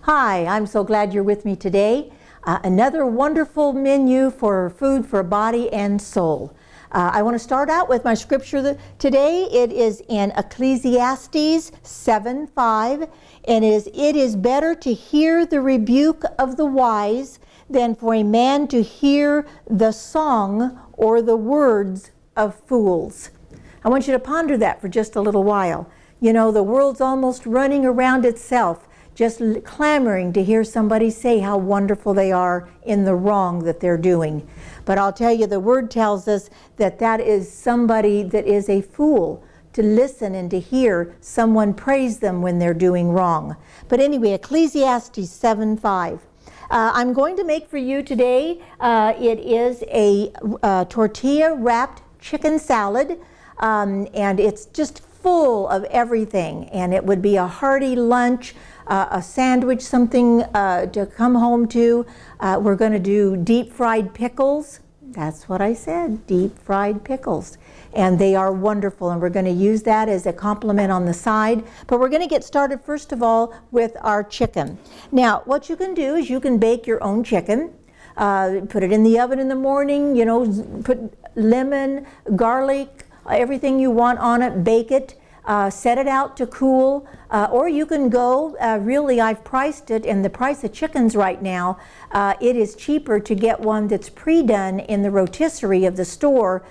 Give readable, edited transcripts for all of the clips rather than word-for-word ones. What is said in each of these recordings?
Hi, I'm so glad you're with me today. Another wonderful menu for food for body and soul. I want to start out with my scripture today. It is in Ecclesiastes 7:5, and it is better to hear the rebuke of the wise than for a man to hear the song or the words of fools. I want you to ponder that for just a little while. You know, the world's almost running around itself, just clamoring to hear somebody say how wonderful they are in the wrong that they're doing. But I'll tell you, the Word tells us that that is somebody that is a fool, to listen and to hear someone praise them when they're doing wrong. But anyway, Ecclesiastes 7:5. I'm going to make for you today, it is a tortilla wrapped chicken salad, and it's just full of everything, and it would be a hearty lunch, a sandwich, something to come home to. We're going to do deep fried pickles. That's what I said, deep fried pickles. And they are wonderful, and we're going to use that as a compliment on the side. But we're going to get started first of all with our chicken. Now, what you can do is you can bake your own chicken. Put it in the oven in the morning, you know, put lemon, garlic, everything you want on it, bake it. Set it out to cool, or you can go, really I've priced it, and the price of chickens right now, it is cheaper to get one that's pre-done in the rotisserie of the store.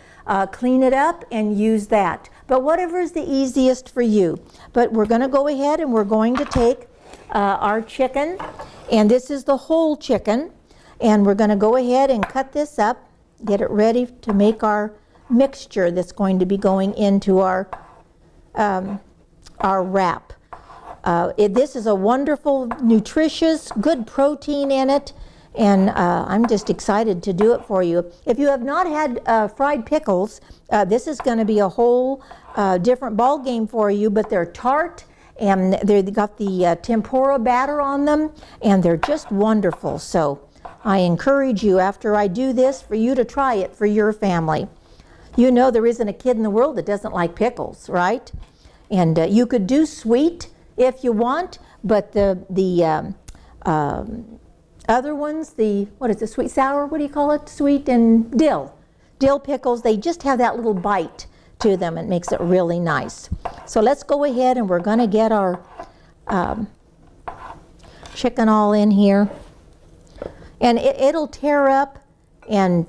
Clean it up and use that. But whatever is the easiest for you. But we're going to go ahead and we're going to take our chicken, and this is the whole chicken, and we're going to go ahead and cut this up, get it ready to make our mixture that's going to be going into our wrap. This is a wonderful, nutritious, good protein in it, and I'm just excited to do it for you. If you have not had fried pickles, this is going to be a whole different ball game for you, but they're tart, and they've got the tempura batter on them, and they're just wonderful. So I encourage you, after I do this, for you to try it for your family. You know there isn't a kid in the world that doesn't like pickles, right? And you could do sweet if you want, but the other ones, what is it, sweet sour, what do you call it? Sweet and dill. Dill pickles, they just have that little bite to them. It makes it really nice. So let's go ahead and we're going to get our chicken all in here. And it'll tear up and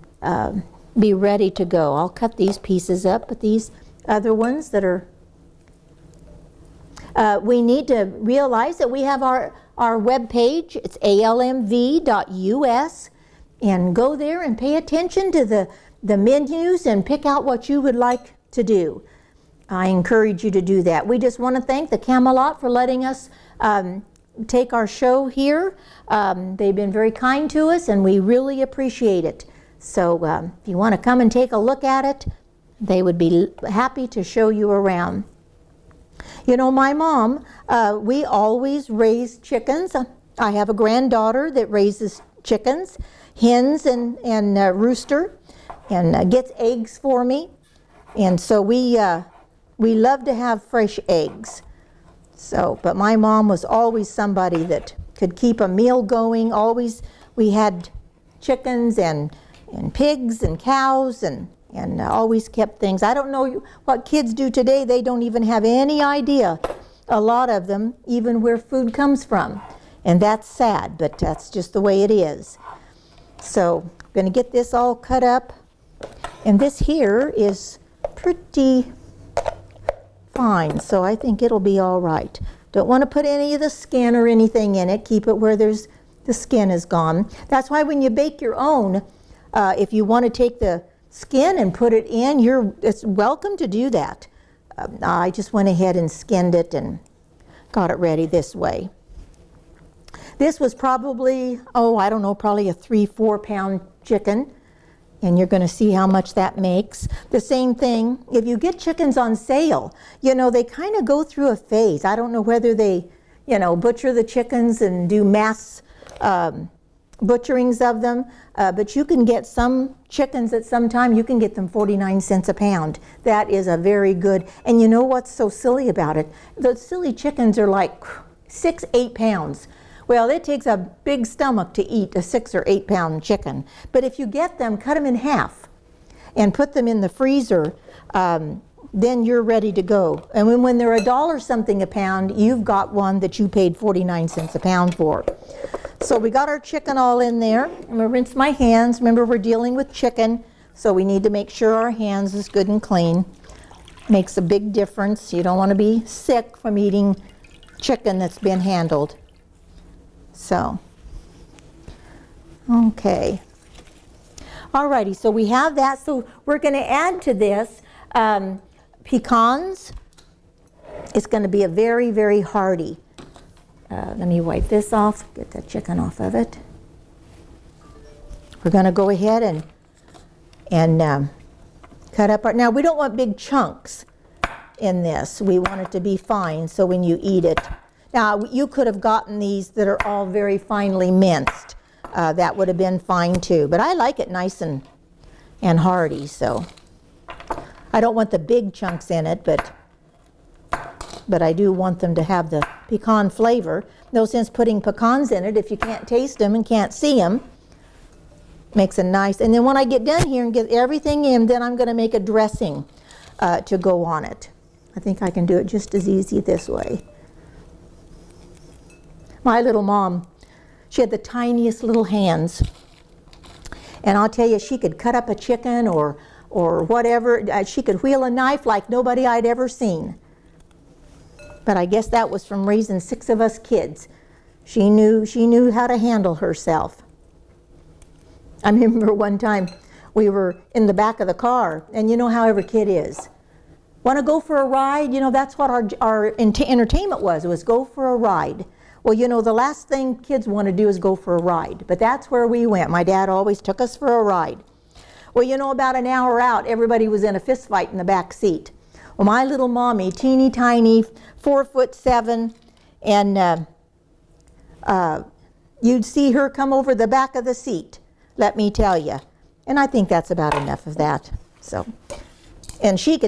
be ready to go. I'll cut these pieces up, but these other ones that are, we need to realize that we have our web page. It's almv.us, and go there and pay attention to the menus and pick out what you would like to do. I encourage you to do that. We just want to thank the Camelot for letting us take our show here. They've been very kind to us, and we really appreciate it. So if you want to come and take a look at it, they would be happy to show you around. You know, my mom, we always raise chickens. I have a granddaughter that raises chickens, hens and rooster, and gets eggs for me. And so we love to have fresh eggs. So, but my mom was always somebody that could keep a meal going. Always, we had chickens and pigs and cows and always kept things. I don't know what kids do today. They don't even have any idea, a lot of them, even where food comes from. And that's sad, but that's just the way it is. So I'm going to get this all cut up. And this here is pretty fine, so I think it'll be all right. Don't want to put any of the skin or anything in it. Keep it where the skin is gone. That's why when you bake your own, if you want to take the skin and put it in, it's welcome to do that. I just went ahead and skinned it and got it ready this way. This was probably, I don't know, probably a 3-4 pound chicken, and you're going to see how much that makes. The same thing, if you get chickens on sale, you know, they kind of go through a phase. I don't know whether they, you know, butcher the chickens and do mass butcherings of them, but you can get some chickens at some time, you can get them 49 cents a pound. That is a very good, and you know what's so silly about it? The silly chickens are like 6-8 pounds. Well, it takes a big stomach to eat a 6 or 8 pound chicken. But if you get them, cut them in half and put them in the freezer, then you're ready to go. And when they're $1 something a pound, you've got one that you paid 49 cents a pound for. So we got our chicken all in there. I'm gonna rinse my hands. Remember, we're dealing with chicken, so we need to make sure our hands is good and clean. Makes a big difference. You don't want to be sick from eating chicken that's been handled. So, okay. Alrighty, so we have that. So we're going to add to this pecans. It's going to be a very, very hearty. Let me wipe this off, get the chicken off of it. We're going to go ahead and cut up our, now we don't want big chunks in this. We want it to be fine so when you eat it. Now you could have gotten these that are all very finely minced. That would have been fine too. But I like it nice and hearty, so. I don't want the big chunks in it, but I do want them to have the pecan flavor. No sense putting pecans in it if you can't taste them and can't see them. Makes a nice, and then when I get done here and get everything in, then I'm going to make a dressing to go on it. I think I can do it just as easy this way. My little mom, she had the tiniest little hands. And I'll tell you, she could cut up a chicken or whatever. She could wheel a knife like nobody I'd ever seen. But I guess that was from raising 6 of us kids. She knew how to handle herself. I remember one time we were in the back of the car, and you know how every kid is. Want to go for a ride? You know, that's what our entertainment was. It was go for a ride. Well, you know, the last thing kids want to do is go for a ride. But that's where we went. My dad always took us for a ride. Well, you know, about an hour out, everybody was in a fist fight in the back seat. Well, my little mommy, teeny tiny, 4'7", and you'd see her come over the back of the seat, let me tell you. And I think that's about enough of that. So, and she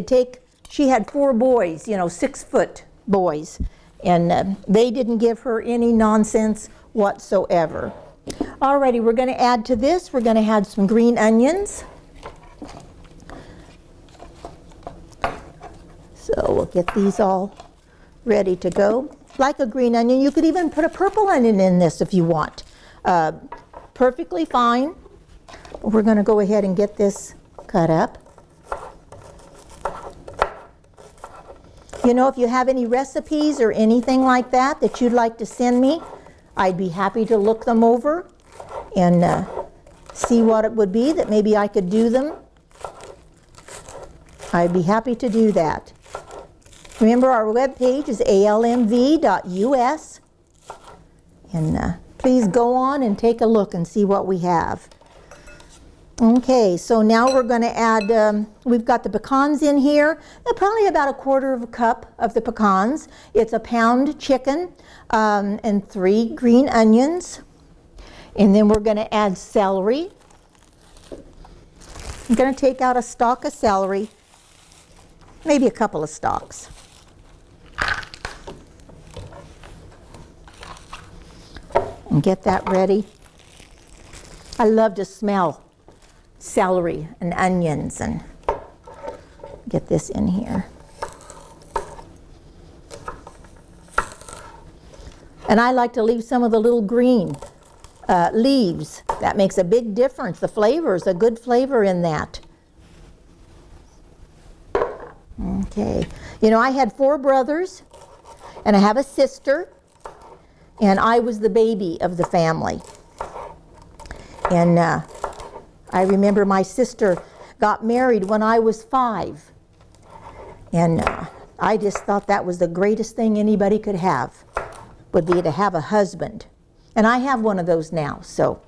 had 4 boys, you know, 6-foot boys, and they didn't give her any nonsense whatsoever. Alrighty, we're going to add to this, we're going to add some green onions. So we'll get these all ready to go. Like a green onion, you could even put a purple onion in this if you want. Perfectly fine. We're going to go ahead and get this cut up. You know, if you have any recipes or anything like that that you'd like to send me, I'd be happy to look them over and see what it would be that maybe I could do them. I'd be happy to do that. Remember, our webpage is almv.us, and please go on and take a look and see what we have. Okay, so now we're going to add, we've got the pecans in here, probably about 1/4 cup of the pecans. It's a pound chicken and 3 green onions. And then we're going to add celery. I'm going to take out a stalk of celery, maybe a couple of stalks. And get that ready. I love to smell celery and onions, and get this in here. And I like to leave some of the little green leaves. That makes a big difference. The flavor is a good flavor in that. Okay. You know, I had 4 brothers, and I have a sister, and I was the baby of the family. And I remember my sister got married when I was 5. And I just thought that was the greatest thing anybody could have, would be to have a husband. And I have one of those now. So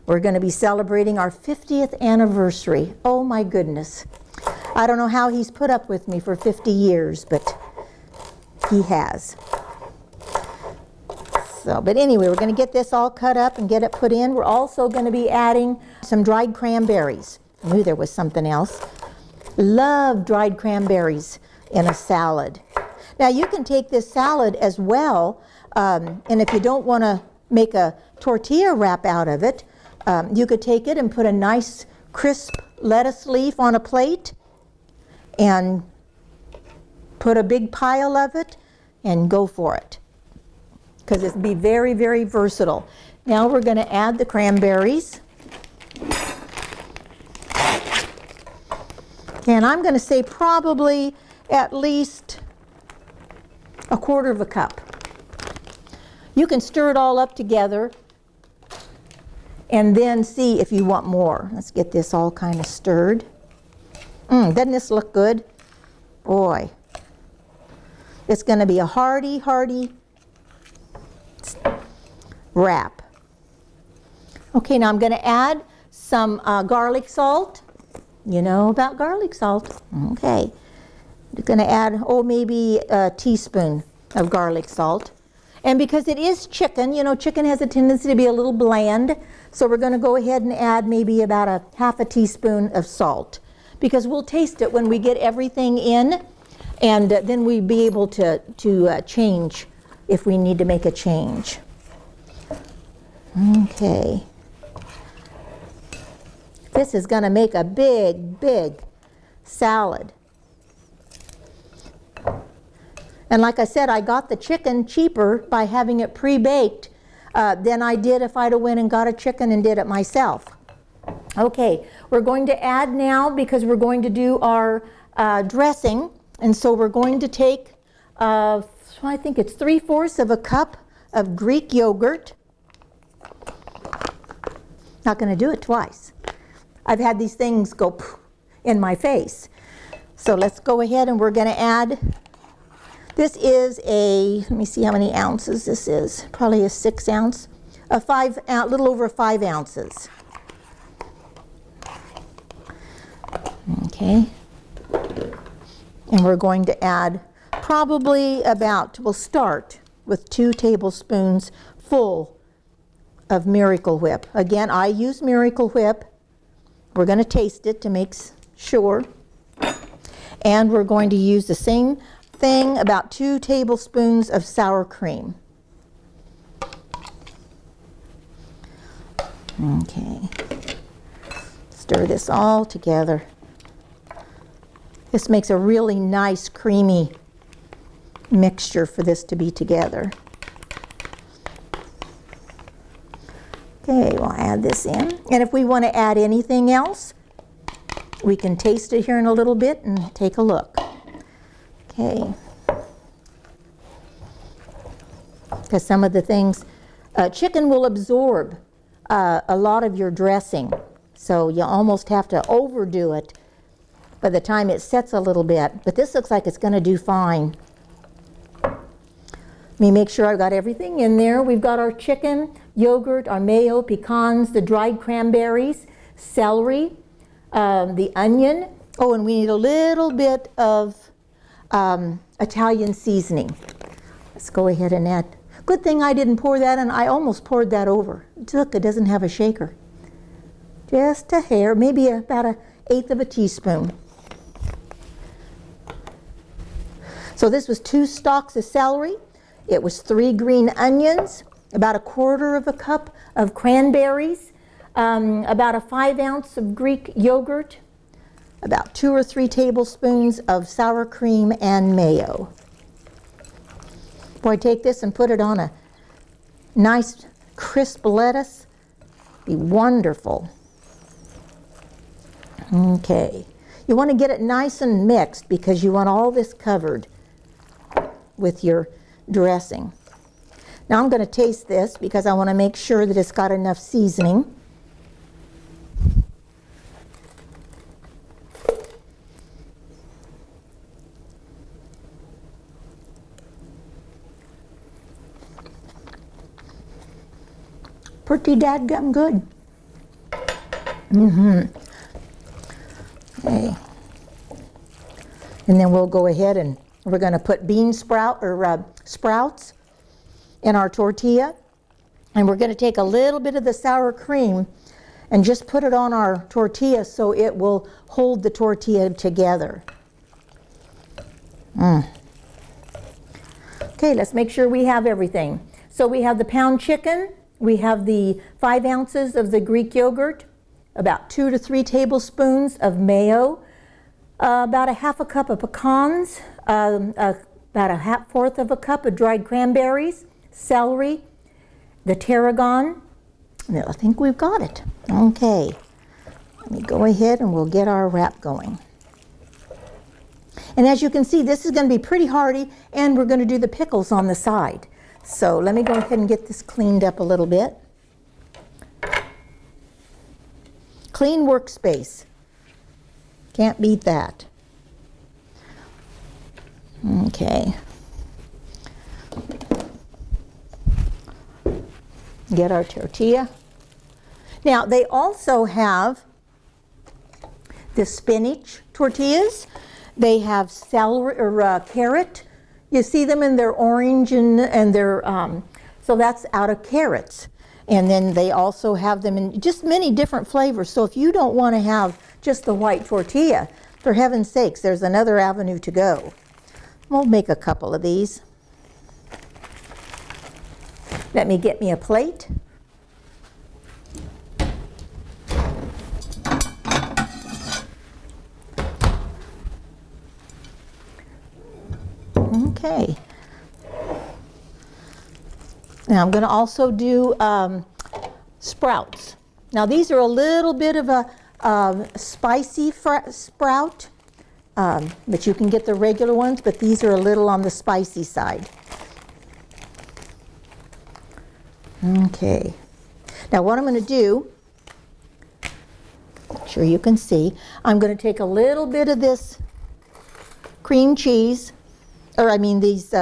we're going to be celebrating our 50th anniversary. Oh my goodness. I don't know how he's put up with me for 50 years, but he has. So, but anyway, we're going to get this all cut up and get it put in. We're also going to be adding some dried cranberries. I knew there was something else. Love dried cranberries in a salad. Now you can take this salad as well, and if you don't want to make a tortilla wrap out of it. You could take it and put a nice crisp lettuce leaf on a plate and put a big pile of it and go for it, because it'd be very, very versatile. Now we're going to add the cranberries. And I'm going to say probably at least a quarter of a cup. You can stir it all up together and then see if you want more. Let's get this all kind of stirred. Doesn't this look good? Boy, it's going to be a hearty, hearty wrap. Okay, now I'm going to add some garlic salt. You know about garlic salt. Okay. I'm going to add, maybe a teaspoon of garlic salt. And because it is chicken, you know, chicken has a tendency to be a little bland, so we're going to go ahead and add maybe about a half a teaspoon of salt, because we'll taste it when we get everything in, and then we'll be able to change if we need to make a change. Okay. This is going to make a big, big salad. And like I said, I got the chicken cheaper by having it pre-baked than I did if I'd have went and got a chicken and did it myself. Okay, we're going to add now, because we're going to do our dressing. And so we're going to take, I think it's 3/4 of a cup of Greek yogurt. Not going to do it twice. I've had these things go in my face. So let's go ahead and we're going to add, this is let me see how many ounces this is. Probably a 6 ounce, a little over 5 ounces. Okay. And we're going to add probably we'll start with 2 tablespoons full of Miracle Whip. Again, I use Miracle Whip. We're going to taste it to make sure. And we're going to use the same thing, about 2 tablespoons of sour cream. Okay. Stir this all together. This makes a really nice creamy mixture for this to be together. Okay, we'll add this in. And if we want to add anything else, we can taste it here in a little bit and take a look. Okay. Because some of the things, chicken will absorb a lot of your dressing. So you almost have to overdo it by the time it sets a little bit. But this looks like it's going to do fine. Let me make sure I've got everything in there. We've got our chicken, yogurt, our mayo, pecans, the dried cranberries, celery, the onion. Oh, and we need a little bit of Italian seasoning. Let's go ahead and add. Good thing I didn't pour that in. I almost poured that over. Look, it doesn't have a shaker. Just a hair, maybe about 1/8 of a teaspoon. So this was 2 stalks of celery. It was 3 green onions, about 1/4 of a cup of cranberries, about a 5 ounce of Greek yogurt, about 2 or 3 tablespoons of sour cream and mayo. Boy, take this and put it on a nice crisp lettuce. Be wonderful. Okay. You want to get it nice and mixed because you want all this covered with your dressing. Now I'm going to taste this because I want to make sure that it's got enough seasoning. Pretty dadgum good. Okay. And then we'll go ahead and we're going to put sprouts in our tortilla. And we're going to take a little bit of the sour cream and just put it on our tortilla so it will hold the tortilla together. Okay, let's make sure we have everything. So we have the pound chicken, We have the 5 ounces of the Greek yogurt, about 2 to 3 tablespoons of mayo, about a half a cup of pecans, about a fourth of a cup of dried cranberries, celery, the tarragon. Now, I think we've got it. Okay, let me go ahead and we'll get our wrap going. And as you can see, this is going to be pretty hearty, and we're going to do the pickles on the side. So let me go ahead and get this cleaned up a little bit. Clean workspace. Can't beat that. Okay. Get our tortilla. Now, they also have the spinach tortillas. They have celery or carrot. You see them in their orange and their, so that's out of carrots. And then they also have them in just many different flavors. So if you don't want to have just the white tortilla, for heaven's sakes, there's another avenue to go. We'll make a couple of these. Let me get me a plate. Okay. Now I'm going to also do sprouts. Now these are a little bit of a spicy sprout, but you can get the regular ones, but these are a little on the spicy side. Okay. Now what I'm going to do, I'm sure you can see, I'm going to take a little bit of this cream cheese, or I mean these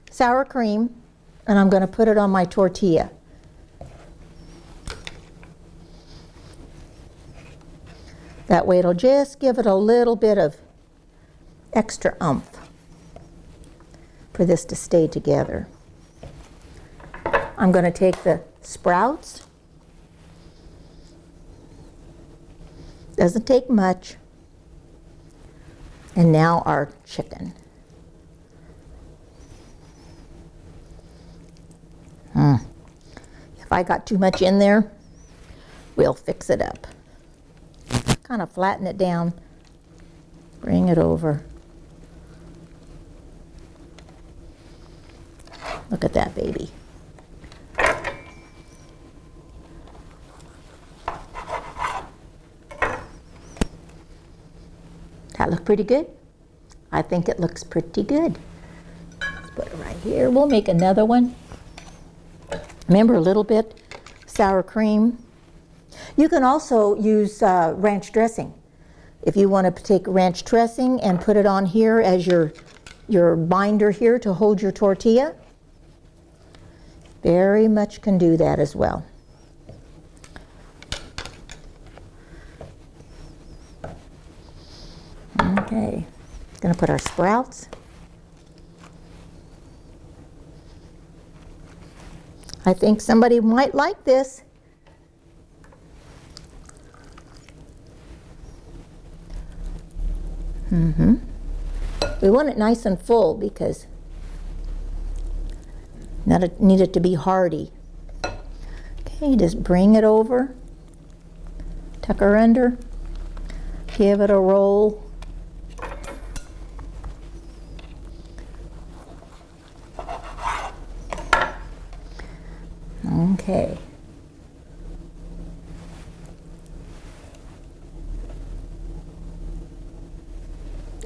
sour cream, and I'm going to put it on my tortilla. That way it'll just give it a little bit of extra oomph for this to stay together. I'm going to take the sprouts. Doesn't take much. And now our chicken. If I got too much in there, we'll fix it up. Kind of flatten it down, bring it over. Look at that baby. That look pretty good? I think it looks pretty good. Let's put it right here. We'll make another one. Remember, a little bit sour cream. You can also use ranch dressing. If you want to take ranch dressing and put it on here as your binder here to hold your tortilla, very much can do that as well. Okay, going to put our sprouts. I think somebody might like this. We want it nice and full because need it to be hearty. Okay, just bring it over, tuck her under, give it a roll. Okay.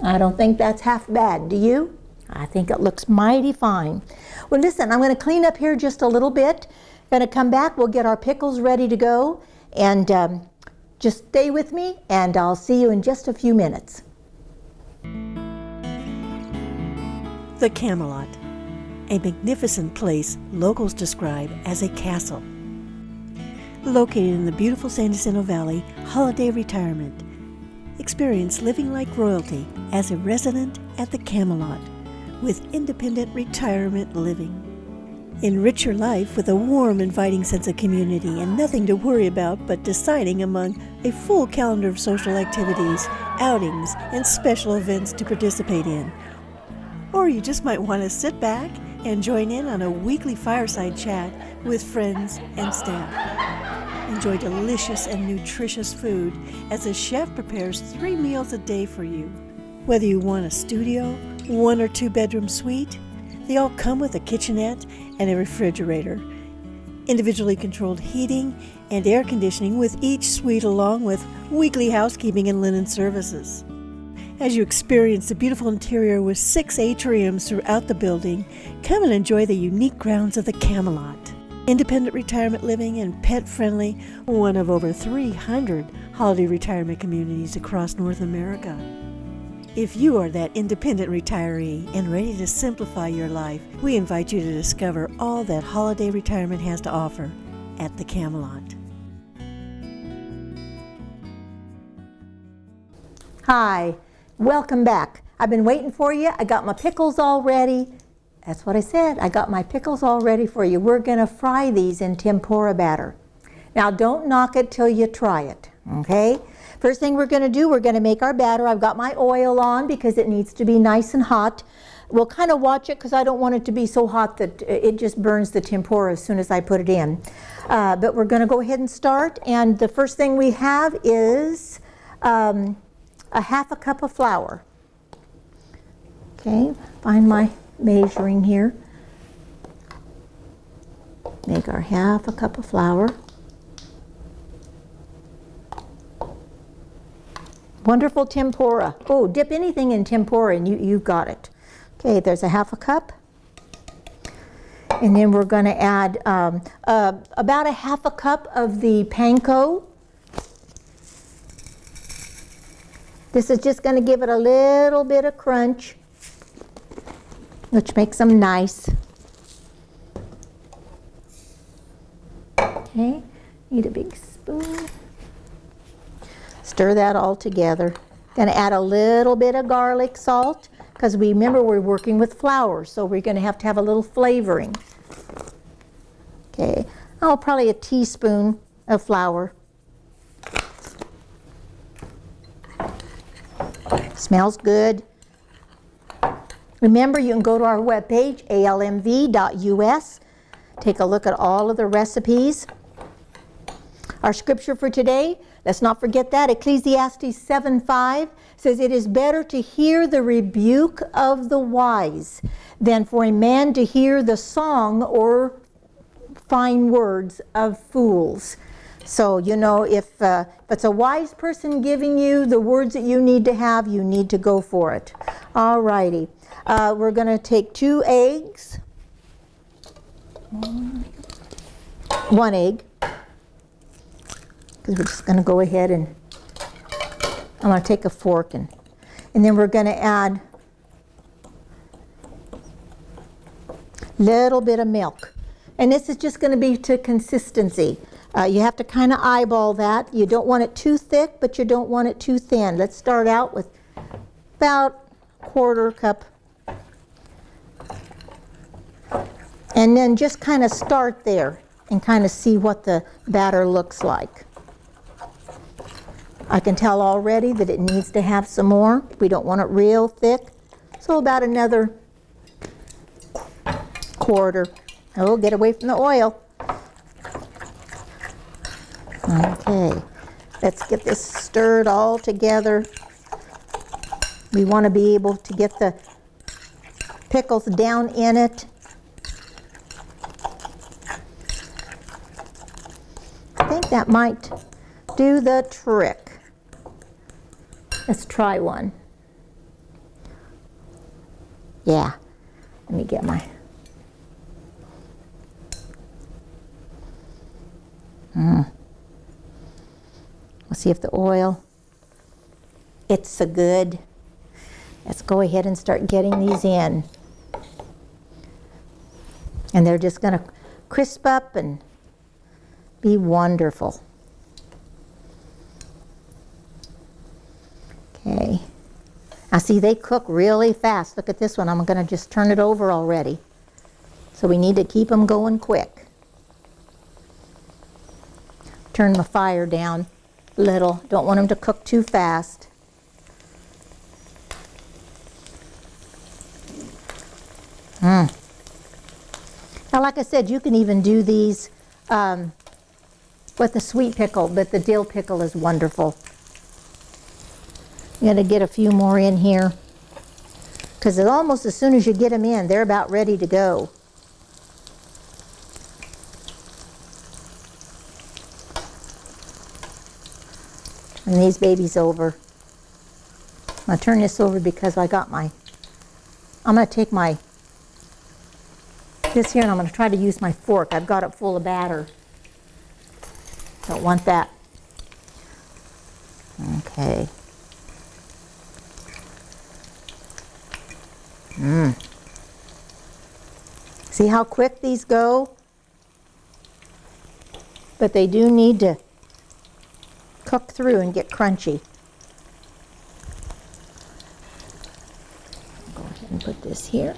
I don't think that's half bad, do you? I think it looks mighty fine. Well, listen, I'm going to clean up here just a little bit. Going to come back, we'll get our pickles ready to go, and just stay with me, and I'll see you in just a few minutes. The Camelot, a magnificent place locals describe as a castle. Located in the beautiful San Jacinto Valley, holiday retirement. Experience living like royalty as a resident at the Camelot with independent retirement living. Enrich your life with a warm, inviting sense of community and nothing to worry about but deciding among a full calendar of social activities, outings, and special events to participate in. Or you just might want to sit back and join in on a weekly fireside chat with friends and staff. Enjoy delicious and nutritious food as the chef prepares 3 meals a day for you. Whether you want a studio, 1 or 2 bedroom suite, they all come with a kitchenette and a refrigerator, individually controlled heating and air conditioning with each suite, along with weekly housekeeping and linen services. As you experience the beautiful interior with 6 atriums throughout the building, come and enjoy the unique grounds of the Camelot. Independent retirement living and pet-friendly, one of over 300 holiday retirement communities across North America. If you are that independent retiree and ready to simplify your life, we invite you to discover all that holiday retirement has to offer at the Camelot. Hi, welcome back. I've been waiting for you. I got my pickles all ready. That's what I said. I got my pickles all ready for you. We're going to fry these in tempura batter. Now, don't knock it till you try it, okay? First thing we're going to do, we're going to make our batter. I've got my oil on because it needs to be nice and hot. We'll kind of watch it because I don't want it to be so hot that it just burns the tempura as soon as I put it in. But we're going to go ahead and start. And the first thing we have is a 1/2 cup of flour. Okay, find my measuring here. Make our 1/2 cup of flour. Wonderful tempura. Oh, dip anything in tempura and you've got it. Okay, there's a 1/2 cup. And then we're going to add about a 1/2 cup of the panko. This is just going to give it a little bit of crunch, which makes them nice. Okay, need a big spoon. Stir that all together. Going to add a little bit of garlic salt because remember we're working with flour, so we're going to have a little flavoring. Okay, probably a teaspoon of flour. Smells good. Remember, you can go to our webpage, almv.us. Take a look at all of the recipes. Our scripture for today, let's not forget that, Ecclesiastes 7:5 says, "It is better to hear the rebuke of the wise than for a man to hear the song or fine words of fools." So, you know, if it's a wise person giving you the words that you need to have, you need to go for it. All righty. We're going to take 2 eggs. 1 egg. Because we're just going to go ahead and I'm going to take a fork and then we're going to add a little bit of milk. And this is just going to be to consistency. You have to kind of eyeball that. You don't want it too thick, but you don't want it too thin. Let's start out with about 1/4 cup. And then just kind of start there and kind of see what the batter looks like. I can tell already that it needs to have some more. We don't want it real thick. So about another 1/4. Oh, get away from the oil. Okay, let's get this stirred all together. We want to be able to get the pickles down in it. I think that might do the trick. Let's try one. Yeah, let me get my... We'll see if the oil, it's so good. Let's go ahead and start getting these in. And they're just going to crisp up and be wonderful. Okay. Now see, they cook really fast. Look at this one. I'm going to just turn it over already. So we need to keep them going quick. Turn the fire down a little. Don't want them to cook too fast. like I said, you can even do these with the sweet pickle, but the dill pickle is wonderful. I'm going to get a few more in here, because it's almost as soon as you get them in, they're about ready to go. Turn these babies over. I'm going to turn this over because I'm going to take this here and I'm going to try to use my fork. I've got it full of batter. Don't want that. Okay. See how quick these go? But they do need to cook through and get crunchy. Go ahead and put this here.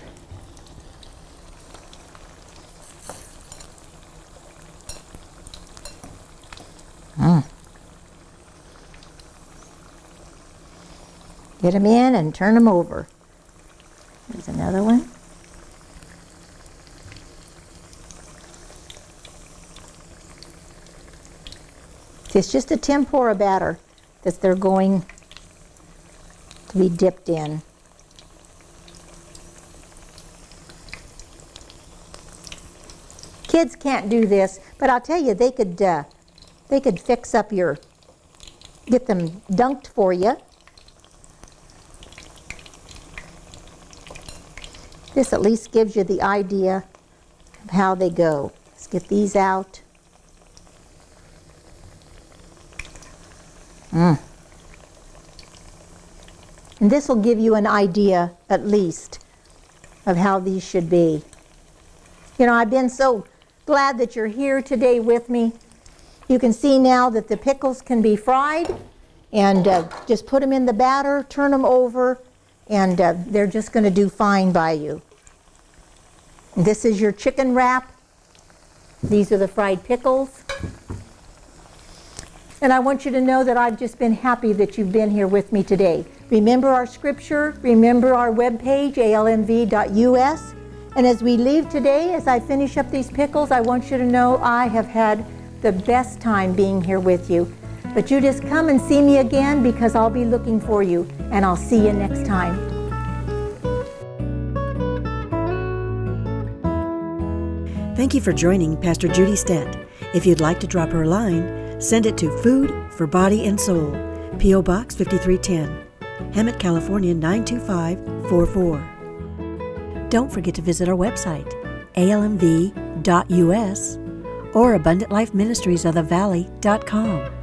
Get them in and turn them over. There's another one. It's just a tempura batter that they're going to be dipped in. Kids can't do this, but I'll tell you, they could fix up get them dunked for you. This at least gives you the idea of how they go. Let's get these out. And this will give you an idea, at least, of how these should be. You know, I've been so glad that you're here today with me. You can see now that the pickles can be fried, and just put them in the batter, turn them over, and they're just going to do fine by you. This is your chicken wrap. These are the fried pickles. And I want you to know that I've just been happy that you've been here with me today. Remember our scripture, remember our webpage, almv.us. And as we leave today, as I finish up these pickles, I want you to know I have had the best time being here with you. But you just come and see me again, because I'll be looking for you, and I'll see you next time. Thank you for joining Pastor Judy Stent. If you'd like to drop her a line, send it to Food for Body and Soul, P.O. Box 5310, Hemet, California 92544. Don't forget to visit our website, almv.us, or AbundantLifeMinistriesOfTheValley.com.